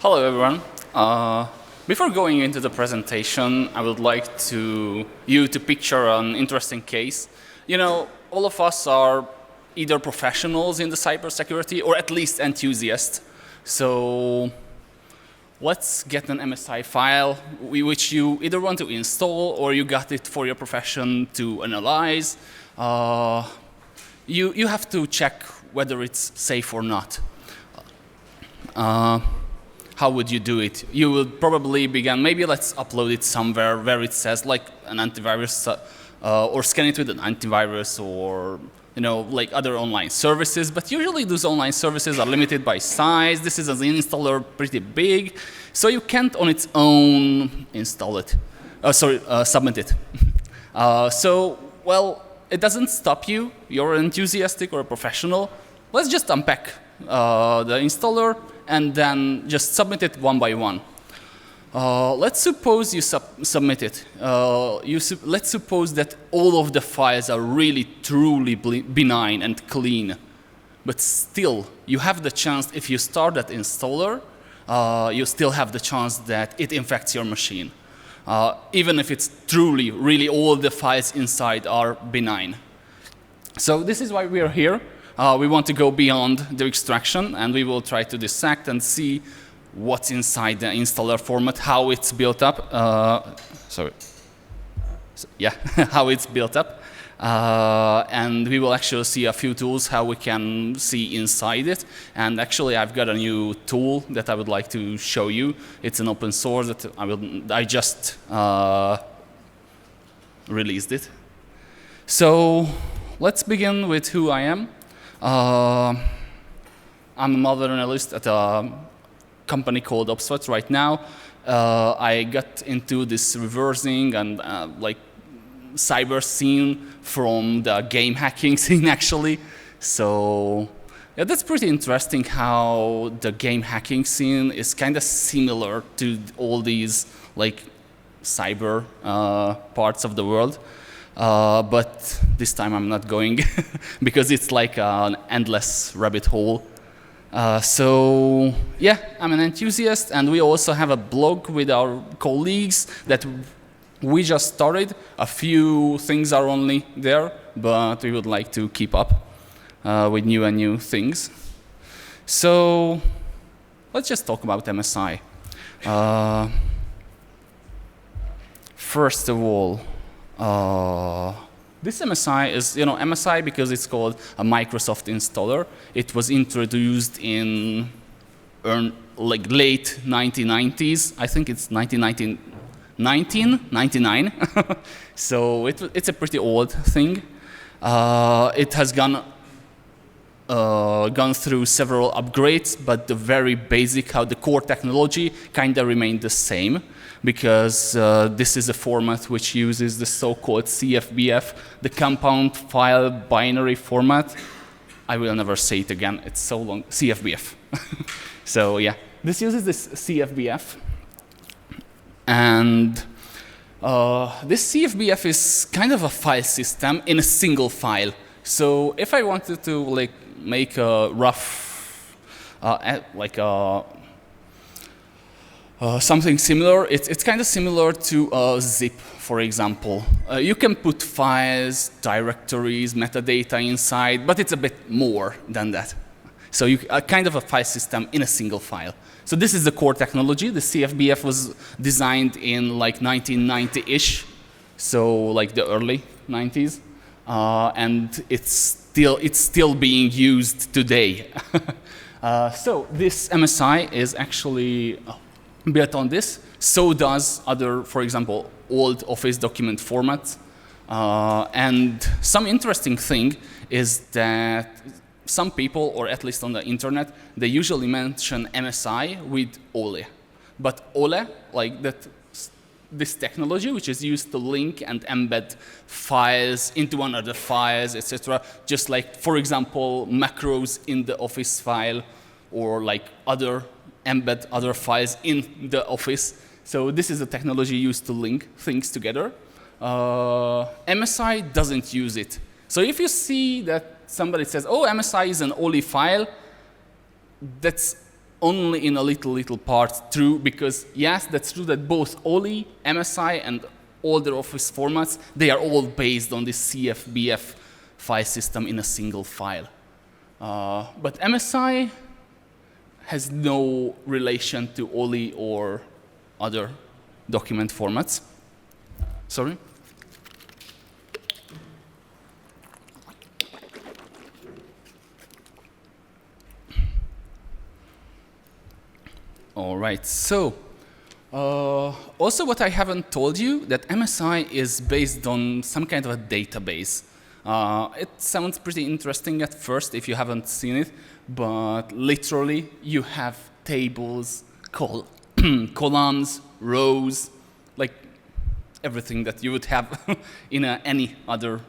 Hello, everyone. Before going into the presentation, I would like you to picture an interesting case. You know, all of us are either professionals in the cybersecurity or at least enthusiasts. So let's get an MSI file which you either want to install or you got it for your profession to analyze. You have to check whether it's safe or not. How would you do it? You would probably begin, maybe let's upload it somewhere where it says like an antivirus or scan it with an antivirus or like other online services. But usually those online services are limited by size. This is an installer pretty big, so you can't on its own install it. Submit it. Well, it doesn't stop you. You're enthusiastic or a professional. Let's just unpack the installer and then just submit it one by one. Let's suppose you submit it. Let's suppose that all of the files are really truly benign and clean. But still, you have the chance, if you start that installer, you still have the chance that it infects your machine. Even if it's truly, really all the files inside are benign. So this is why we are here. We want to go beyond the extraction, and we will try to dissect and see what's inside the installer format, how it's built up. How it's built up. And we will actually see a few tools how we can see inside it. And actually, I've got a new tool that I would like to show you. It's an open source that I just released it. So let's begin with who I am. I'm a malware analyst at a company called Opswat right now. I got into this reversing and like cyber scene from the game hacking scene actually. So yeah, that's pretty interesting how the game hacking scene is kind of similar to all these like cyber parts of the world. But this time I'm not going because it's like an endless rabbit hole. So yeah, I'm an enthusiast, and we also have a blog with our colleagues that we just started. A few things are only there, but we would like to keep up with new things. So let's just talk about MSI. First of all, this MSI is, MSI because it's called a Microsoft installer. It was introduced in like late 1990s. I think it's 1999. So it's a pretty old thing. It has gone through several upgrades, but the very basic, how the core technology kind of remained the same. Because this is a format which uses the so-called CFBF, the compound file binary format. I will never say it again, it's so long, CFBF. So yeah, this uses this CFBF. And this CFBF is kind of a file system in a single file. So if I wanted to like make a rough, something similar, it's kind of similar to a zip, for example. You can put files, directories, metadata inside, but it's a bit more than that. So you kind of a file system in a single file. So this is the core technology. The CFBF was designed in like 1990-ish, so like the early 90s, and it's still being used today. So this MSI is actually built on this. So does other, for example, old Office document formats. And some interesting thing is that some people, or at least on the internet, they usually mention MSI with OLE. But OLE, like this technology, which is used to link and embed files into another files, etc. Just like, for example, macros in the Office file, or like embed other files in the Office. So this is a technology used to link things together. MSI doesn't use it. So if you see that somebody says, oh, MSI is an OLE file, that's only in a little part true, because yes, that's true that both OLI, MSI, and all the Office formats, they are all based on this CFBF file system in a single file. But MSI has no relation to OLI or other document formats. Sorry? All right, so also what I haven't told you, that MSI is based on some kind of a database. It sounds pretty interesting at first if you haven't seen it, but literally you have tables, columns, rows, like everything that you would have in any other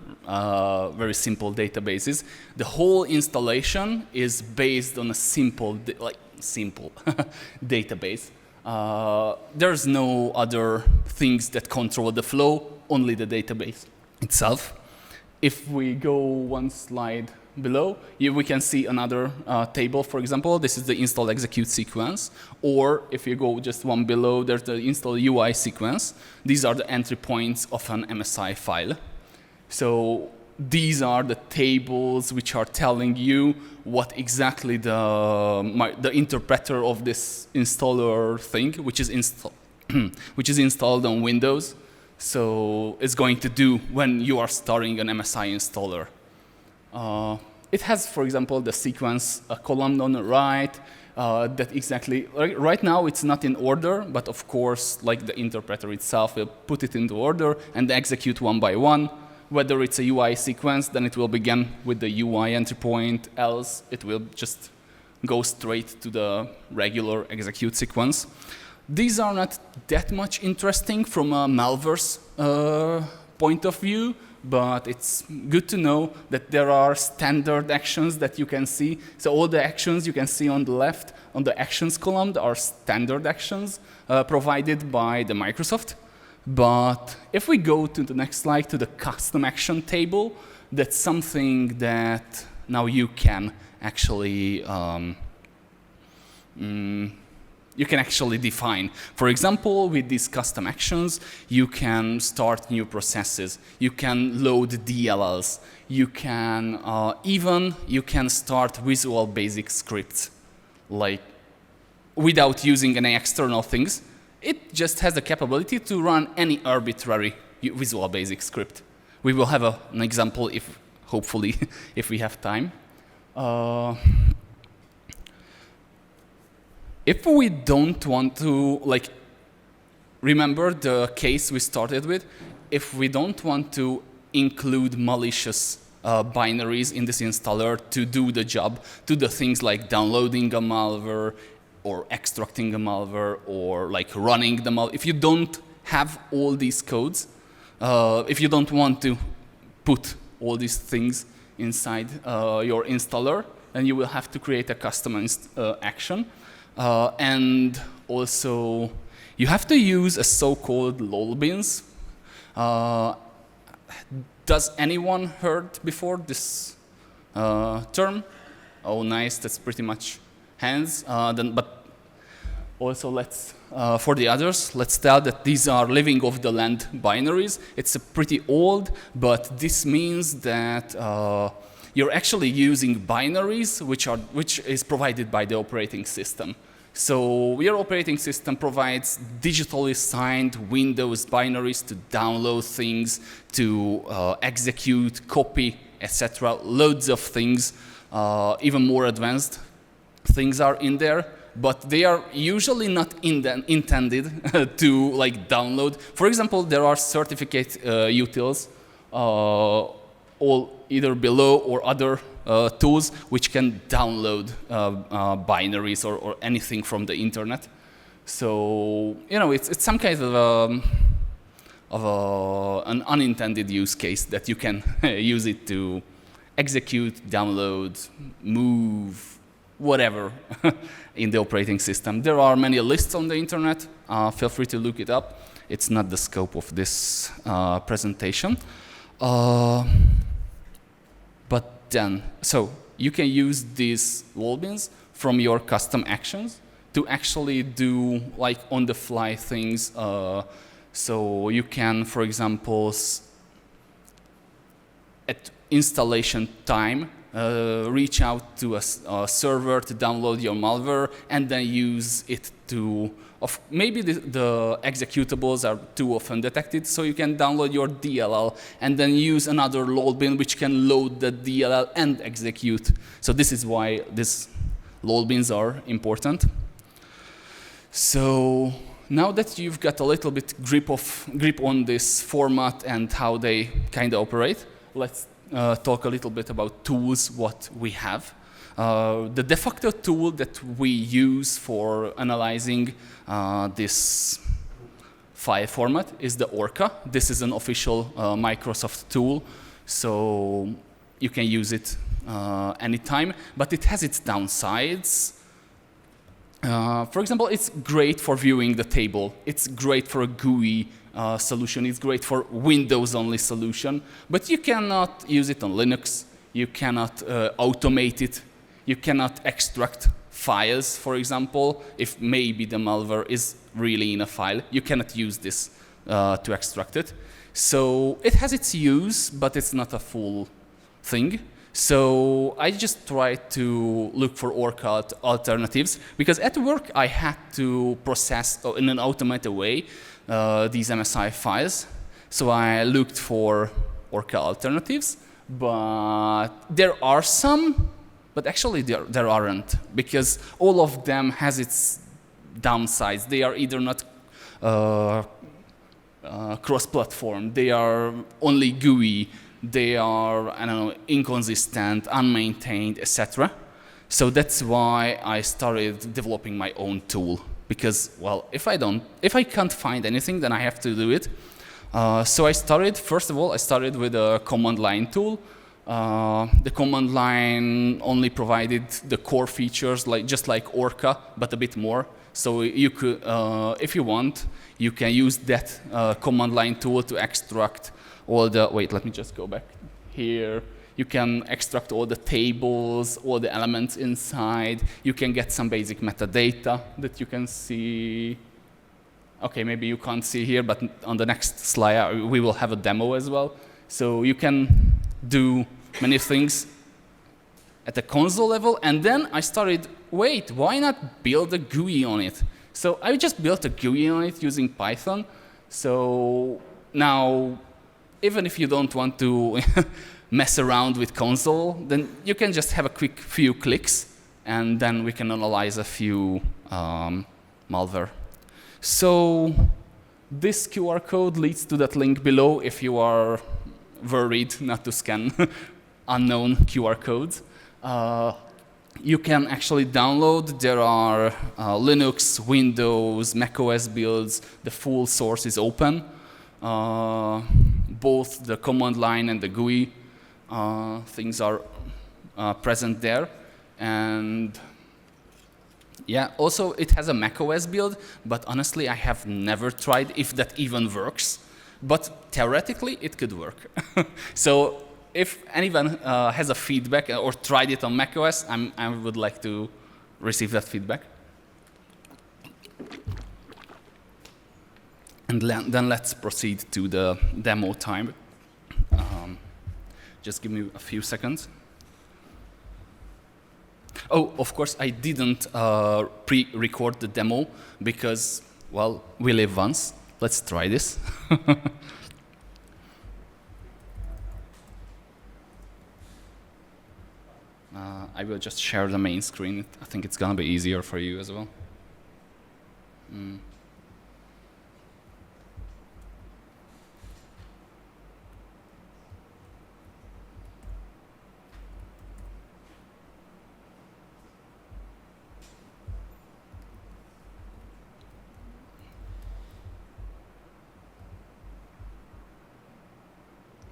very simple databases. The whole installation is based on a simple database. There's no other things that control the flow, only the database itself. If we go one slide below, we can see another table, for example. This is the install execute sequence. Or if you go just one below, there's the install UI sequence. These are the entry points of an MSI file. So these are the tables which are telling you what exactly the interpreter of this installer thing, which is installed on Windows, so it's going to do when you are starting an MSI installer. It has, for example, the sequence column on the right. That exactly, right now it's not in order, but of course, like the interpreter itself will put it into order and execute one by one. Whether it's a UI sequence, then it will begin with the UI entry point, else it will just go straight to the regular execute sequence. These are not that much interesting from a malware's point of view, but it's good to know that there are standard actions that you can see. So all the actions you can see on the left, on the actions column, are standard actions provided by the Microsoft. But if we go to the next slide, to the custom action table, that's something that now you can actually define. For example, with these custom actions, you can start new processes. You can load DLLs. You can start Visual Basic scripts, like without using any external things. It just has the capability to run any arbitrary Visual Basic script. We will have an example, hopefully, if we have time. If we don't want to, remember the case we started with, if we don't want to include malicious binaries in this installer to do the job, to the things like downloading a malware, or extracting a malware, or running the malware. If you don't have all these codes, if you don't want to put all these things inside your installer, then you will have to create a custom action. And also, you have to use a so-called lolbins. Does anyone heard before this term? Oh, nice, that's pretty much hands. But also for the others, let's tell that these are living off the land binaries. It's pretty old, but this means that you're actually using binaries which is provided by the operating system. So your operating system provides digitally signed Windows binaries to download things, to execute, copy, etc. Loads of things, even more advanced things are in there, but they are usually not intended to download. For example, there are certificate utils, all either below or other tools which can download binaries or anything from the internet. So it's some kind of an unintended use case that you can use it to execute, download, move, whatever in the operating system. There are many lists on the internet. Feel free to look it up. It's not the scope of this presentation. But then, so you can use these lolbins from your custom actions. to actually do like on-the-fly things. So you can, for example, at installation time, reach out to a server to download your malware and then use it to, maybe the executables are too often detected, so you can download your DLL and then use another load bin which can load the DLL and execute. So this is why these load bins are important. So now that you've got a little bit grip on this format and how they kind of operate, let's talk a little bit about tools, what we have. The de facto tool that we use for analyzing this file format is the Orca. This is an official Microsoft tool, so you can use it anytime, but it has its downsides. For example, it's great for viewing the table. It's great for a GUI solution. It's great for Windows-only solution, but you cannot use it on Linux. You cannot automate it. You cannot extract files, for example. If maybe the malware is really in a file, you cannot use this to extract it. So it has its use, but it's not a full thing. So I just tried to look for Orca alternatives, because at work I had to process in an automated way these MSI files. So I looked for Orca alternatives, but there are some, but actually there aren't, because all of them has its downsides. They are either not cross-platform, they are only GUI, they are, I don't know, inconsistent, unmaintained, etc. So that's why I started developing my own tool, because, well, if I can't find anything, then I have to do it. So first of all, I started with a command line tool. The command line only provided the core features, just like Orca, but a bit more. So you could, if you want, you can use that command line tool to extract all the, wait, let me just go back here. You can extract all the tables, all the elements inside. You can get some basic metadata that you can see. Okay, maybe you can't see here, but on the next slide we will have a demo as well. So you can do many things at the console level, and then I started, wait, why not build a GUI on it? So I just built a GUI on it using Python. So now, even if you don't want to mess around with console, then you can just have a quick few clicks, and then we can analyze a few malware. So this QR code leads to that link below if you are worried not to scan unknown QR codes. You can actually download. There are Linux, Windows, macOS builds. The full source is open. Both the command line and the GUI things are present there. And yeah, also it has a macOS build, but honestly I have never tried if that even works. But theoretically it could work. So if anyone has a feedback or tried it on macOS, I would like to receive that feedback. And then let's proceed to the demo time. Just give me a few seconds. Oh, of course, I didn't pre-record the demo because, well, we live once. Let's try this. I will just share the main screen. I think it's gonna be easier for you as well.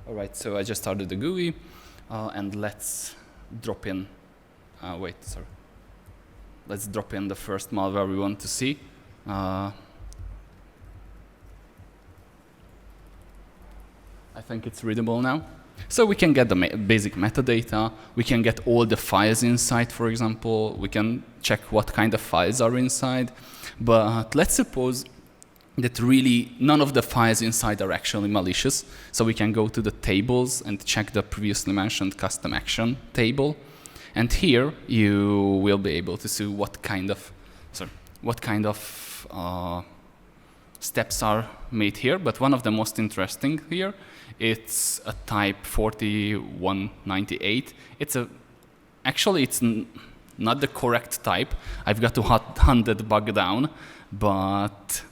All right, so I just started the GUI, and let's drop in. Let's drop in the first malware we want to see. I think it's readable now. So we can get the basic metadata, we can get all the files inside, for example, we can check what kind of files are inside, but let's suppose that really none of the files inside are actually malicious, so we can go to the tables and check the previously mentioned custom action table, and here you will be able to see what kind of steps are made here, but one of the most interesting here, it's a type 4198. Actually it's not the correct type. I've got to hunt that bug down, but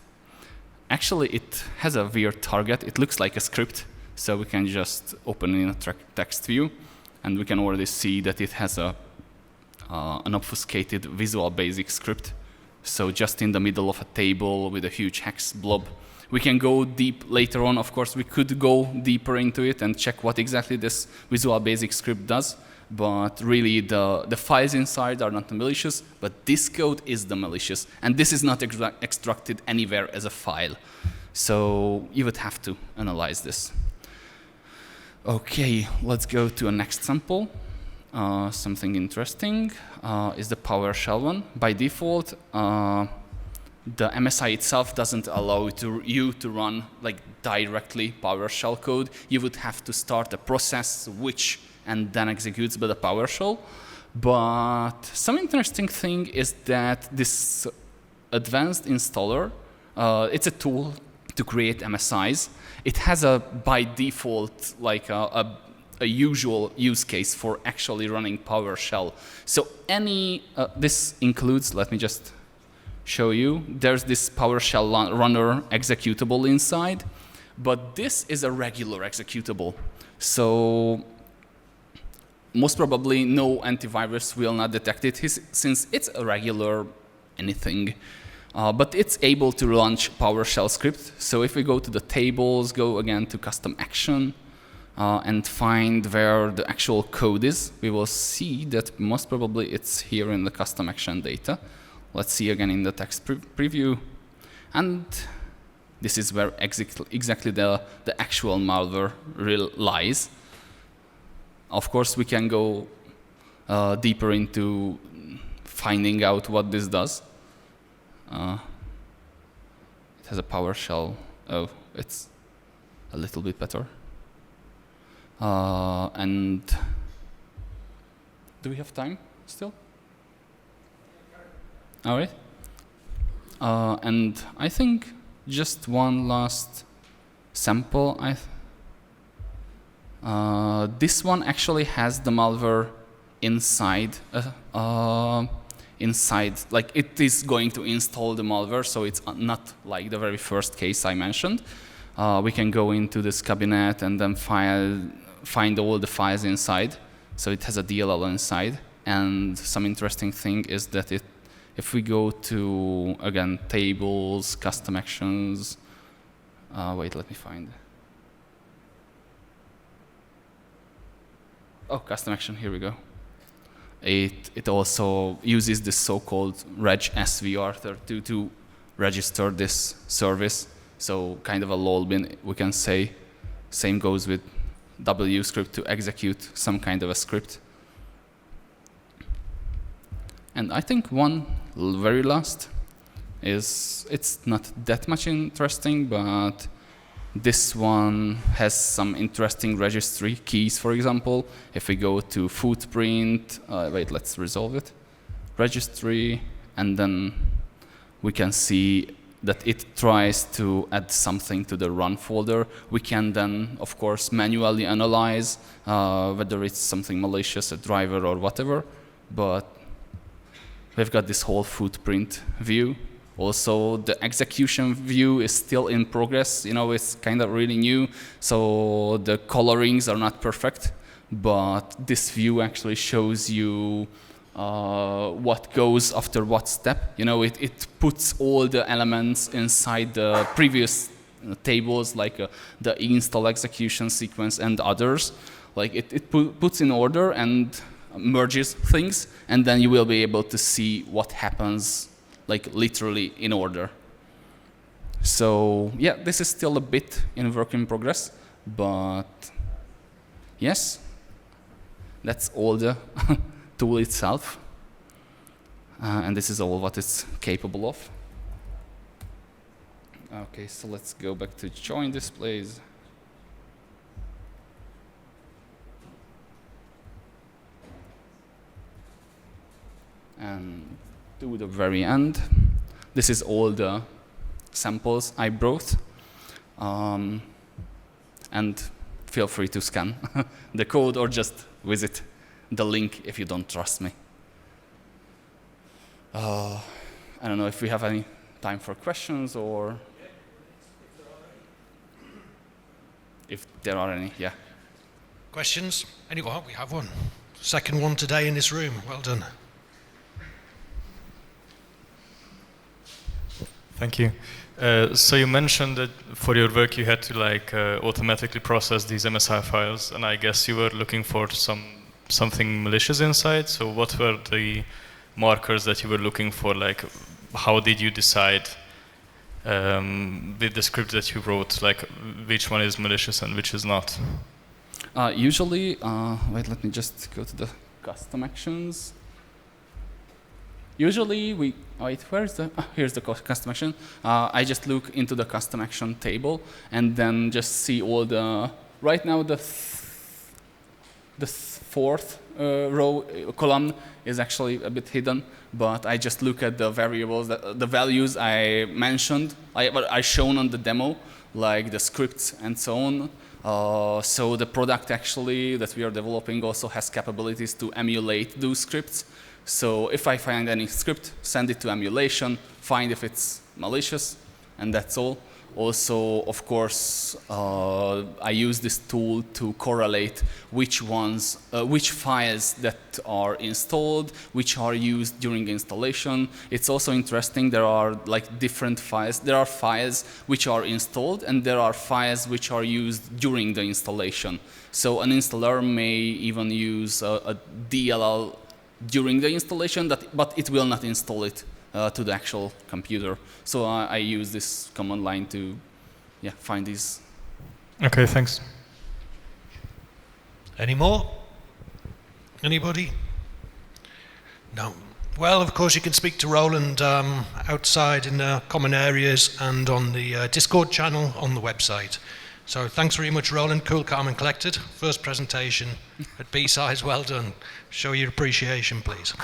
actually it has a weird target. It looks like a script, so we can just open in a text view, and we can already see that it has an obfuscated Visual Basic script. So just in the middle of a table with a huge hex blob. We can go deep later on. Of course, we could go deeper into it and check what exactly this Visual Basic script does. But really, the files inside are not malicious, but this code is the malicious. And this is not extracted anywhere as a file. So you would have to analyze this. OK, let's go to a next sample. Something interesting is the PowerShell one. By default, the MSI itself doesn't allow you to run directly PowerShell code. You would have to start a process which and then executes by the PowerShell. But some interesting thing is that this advanced installer, it's a tool to create MSIs. It has by default a usual use case for actually running PowerShell. So this includes, let me just show you, there's this PowerShell runner executable inside, but this is a regular executable. So most probably no antivirus will not detect it since it's a regular anything. But it's able to launch PowerShell script. So if we go to the tables, go again to custom action, and find where the actual code is, we will see that most probably it's here in the custom action data. Let's see again in the text preview. And this is where exactly the actual malware lies. Of course, we can go deeper into finding out what this does. It has a PowerShell. Oh, it's a little bit better. And do we have time still? All right. And I think just one last sample. This one actually has the malware inside. Like it is going to install the malware, so it's not like the very first case I mentioned. We can go into this cabinet and then find all the files inside. So it has a DLL inside. And some interesting thing is that if we go to, again, tables, custom actions, wait, let me find. Oh, custom action, here we go. It also uses this so-called reg svr to register this service. So kind of a lol bin, we can say. Same goes with W script to execute some kind of a script. And I think one very last is, it's not that much interesting, but this one has some interesting registry keys, for example. If we go to footprint, wait, let's resolve it. Registry, and then we can see that it tries to add something to the run folder. We can then, of course, manually analyze whether it's something malicious, a driver or whatever, but we've got this whole footprint view. Also, the execution view is still in progress. You know, it's kind of really new, so the colorings are not perfect, but this view actually shows you what goes after what step. You know, it puts all the elements inside the previous tables, like the install execution sequence and others. Like it puts in order and merges things, and then you will be able to see what happens, like literally in order. So yeah, this is still a bit in work in progress, but Yes, that's all the tool itself. And this is all what it's capable of. Okay, so let's go back to join displays. And to the very end, this is all the samples I brought. And feel free to scan the code or just visit the link if you don't trust me. I don't know if we have any time for questions or if there are any, yeah. Questions? Anyone? We have one. Second one today in this room. Well done. Thank you. So you mentioned that for your work you had to automatically process these MSI files, and I guess you were looking for something malicious inside. So what were the markers that you were looking for? Like, how did you decide with the script that you wrote, like which one is malicious and which is not? Usually, wait, let me just go to the custom actions. Usually here's the custom action. I just look into the custom action table and then just see all right now the fourth column is actually a bit hidden, but I just look at the variables, the values I mentioned, I shown on the demo, like the scripts and so on. So the product actually that we are developing also has capabilities to emulate those scripts. So if I find any script, send it to emulation, find if it's malicious, and that's all. Also, of course, I use this tool to correlate which files that are installed, which are used during installation. It's also interesting, there are like different files. There are files which are installed, and there are files which are used during the installation. So an installer may even use a DLL during the installation, but it will not install it to the actual computer. So I use this command line to find these. Okay, thanks. Any more? Anybody? No. Well, of course, you can speak to Roland outside in the common areas and on the Discord channel on the website. So thanks very much, Roland. Cool, calm and collected. First presentation at B-Size, well done. Show your appreciation, please.